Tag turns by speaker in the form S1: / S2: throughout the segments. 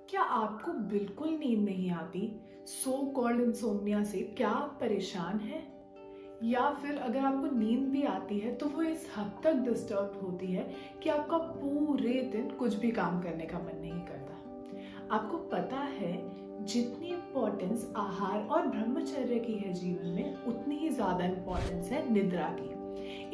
S1: क्या आपको बिल्कुल नींद नहीं आती? सो कॉल्ड इंसोम्निया से क्या आप परेशान हैं? या फिर अगर आपको नींद भी आती है तो वो इस हद तक डिस्टर्ब होती है कि आपका पूरे दिन कुछ भी काम करने का मन नहीं करता। आपको पता है, जितनी इम्पोर्टेंस आहार और ब्रह्मचर्य की है जीवन में, उतनी ही ज्यादा इम्पोर्टेंस है निद्रा की।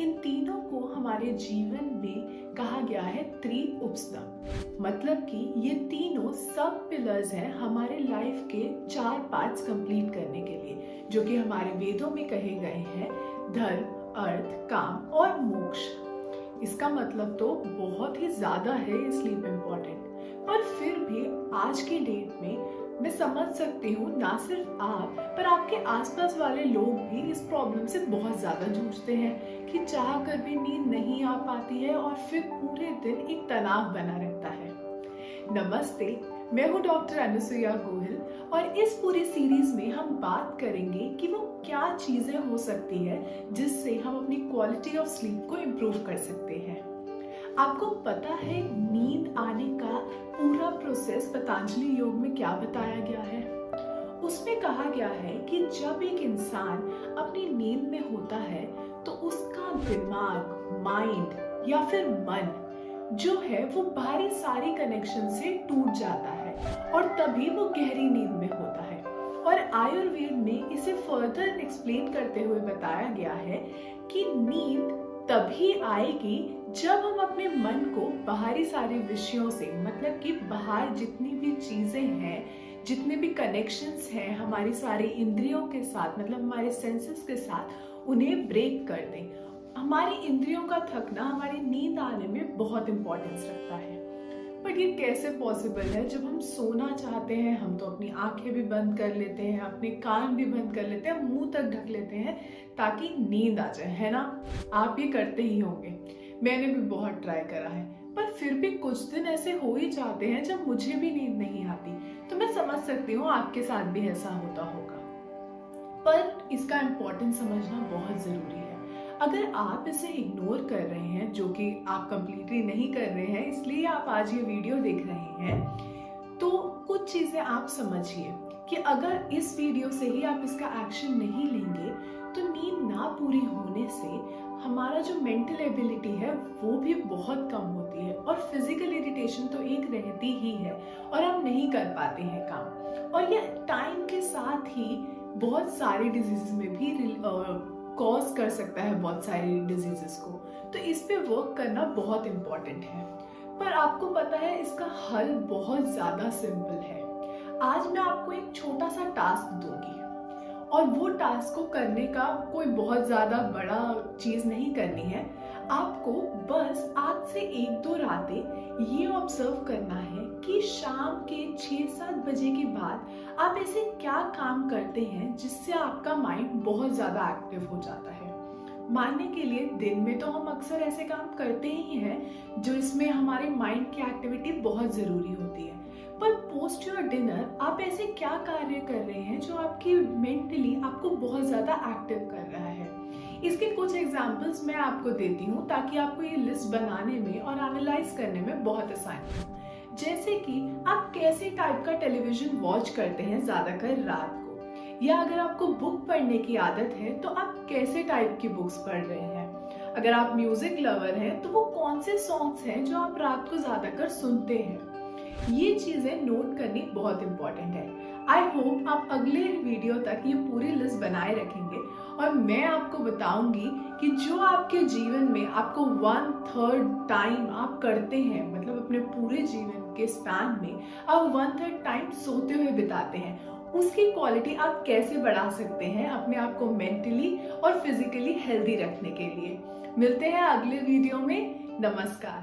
S1: इन तीनों को हमारे जीवन में कहा गया है त्रिउपस्तंभ। मतलब कि ये तीनों सब पिलर्स हैं हमारे लाइफ के 4 पार्ट्स कंप्लीट करने के लिए, जो कि हमारे वेदों में कहे गए हैं: धर्म, अर्थ, काम और मोक्ष। इसका मतलब तो बहुत ही ज्यादा है स्लीप इम्पोर्टेंट। पर फिर भी आज की डेट में मैं समझ सकती हूँ, ना सिर्फ आप पर आपके आसपास वाले लोग भी इस प्रॉब्लम से बहुत ज्यादा जूझते हैं कि चाह कर भी नींद नहीं आ पाती है और फिर पूरे दिन एक तनाव बना रहता है। नमस्ते, मैं हूँ डॉक्टर अनुसुईया गोहिल और इस पूरी सीरीज में हम बात करेंगे कि वो क्या चीजें हो सकती है जिससे हम अपनी क्वालिटी ऑफ स्लीप को इम्प्रूव कर सकते हैं। आपको पता है नींद आने का पूरा प्रोसेस पतंजलि योग में क्या बताया गया है? उसमें कहा गया है कि जब एक इंसान अपनी नींद में होता है तो उसका दिमाग, माइंड या फिर मन जो है वो बाहरी सारी कनेक्शन से टूट जाता है और तभी वो गहरी नींद में होता है। और आयुर्वेद में इसे फर्दर एक्सप्लेन करते हुए बताया गया है कि नींद तभी आएगी जब हम अपने मन को बाहरी सारे विषयों से, मतलब कि बाहर जितनी भी चीजें हैं, जितने भी कनेक्शंस हैं हमारी सारी इंद्रियों के साथ, मतलब हमारे सेंसेस के साथ, उन्हें ब्रेक कर दें। हमारी इंद्रियों का थकना हमारी नींद आने में बहुत इंपॉर्टेंस रखता है। बट ये कैसे पॉसिबल है? जब हम सोना चाहते हैं हम तो अपनी आंखें भी बंद कर लेते हैं, अपने कान भी बंद कर लेते हैं, मुंह तक ढक लेते हैं ताकि नींद आ जाए, है ना? आप ये करते ही होंगे, मैंने भी बहुत ट्राई करा है। पर फिर भी कुछ दिन ऐसे हो ही जाते हैं जब मुझे भी नींद नहीं आती। तो मैं समझ सकती हूँ आपके साथ भी ऐसा होता होगा। पर इसका इम्पोर्टेंस समझना बहुत जरूरी है। अगर आप इसे इग्नोर कर रहे हैं, जो कि आप कंप्लीटली नहीं कर रहे हैं, इसलिए आप आज ये वीडियो देख रहे हैं, तो कुछ चीजें आप समझिए कि अगर इस वीडियो से ही आप इसका एक्शन नहीं लेंगे तो नींद ना पूरी होने से हमारा जो मेंटल एबिलिटी है वो भी बहुत कम होती है और फिजिकल इरिटेशन तो एक रहती ही है और हम नहीं कर पाते हैं काम। और ये टाइम के साथ ही बहुत सारी डिजीजेस में भी कॉज कर सकता है, बहुत सारी डिजीजेस को। तो इस पे वर्क करना बहुत इम्पोर्टेंट है। पर आपको पता है इसका हल बहुत ज्यादा सिंपल है। आज मैं आपको एक छोटा सा टास्क दूंगी और वो टास्क को करने का कोई बहुत ज्यादा बड़ा चीज नहीं करनी है। आपको बस आज से 1-2 रातें ये ऑब्जर्व करना है कि शाम के 6-7 बजे के बाद आप ऐसे क्या काम करते हैं जिससे आपका माइंड बहुत ज्यादा एक्टिव हो जाता है। मानने के लिए दिन में तो हम अक्सर ऐसे काम करते ही हैं जो इसमें हमारे माइंड की एक्टिविटी बहुत जरूरी होती है। पर पोस्ट योर डिनर आप ऐसे क्या कार्य कर रहे हैं जो आपकी मेंटली आपको बहुत ज्यादा एक्टिव कर रहा है? इसके कुछ एग्जांपल्स मैं आपको देती हूँ ताकि आपको ये लिस्ट बनाने में और एनालाइज करने में बहुत आसानी हो। जैसे कि आप कैसे टाइप का टेलीविजन वॉच करते हैं ज्यादातर रात को, या अगर आपको बुक पढ़ने की आदत है तो आप कैसे टाइप की बुक्स पढ़ रहे हैं। अगर आप म्यूजिक लवर हैं तो वो कौन से सॉन्ग्स हैं जो आप रात को ज्यादातर सुनते हैं। ये चीजें नोट करनी बहुत इंपॉर्टेंट है। आई होप आप अगले वीडियो तक ये पूरी लिस्ट बनाए रखेंगे और मैं आपको बताऊंगी कि जो आपके जीवन में आपको 1/3 टाइम आप करते हैं, मतलब अपने पूरे जीवन के स्पैन में आप 1/3 टाइम सोते हुए बिताते हैं, उसकी क्वालिटी आप कैसे बढ़ा सकते हैं अपने आप को मेंटली और फिजिकली हेल्दी रखने के लिए। मिलते हैं अगले वीडियो में। नमस्कार।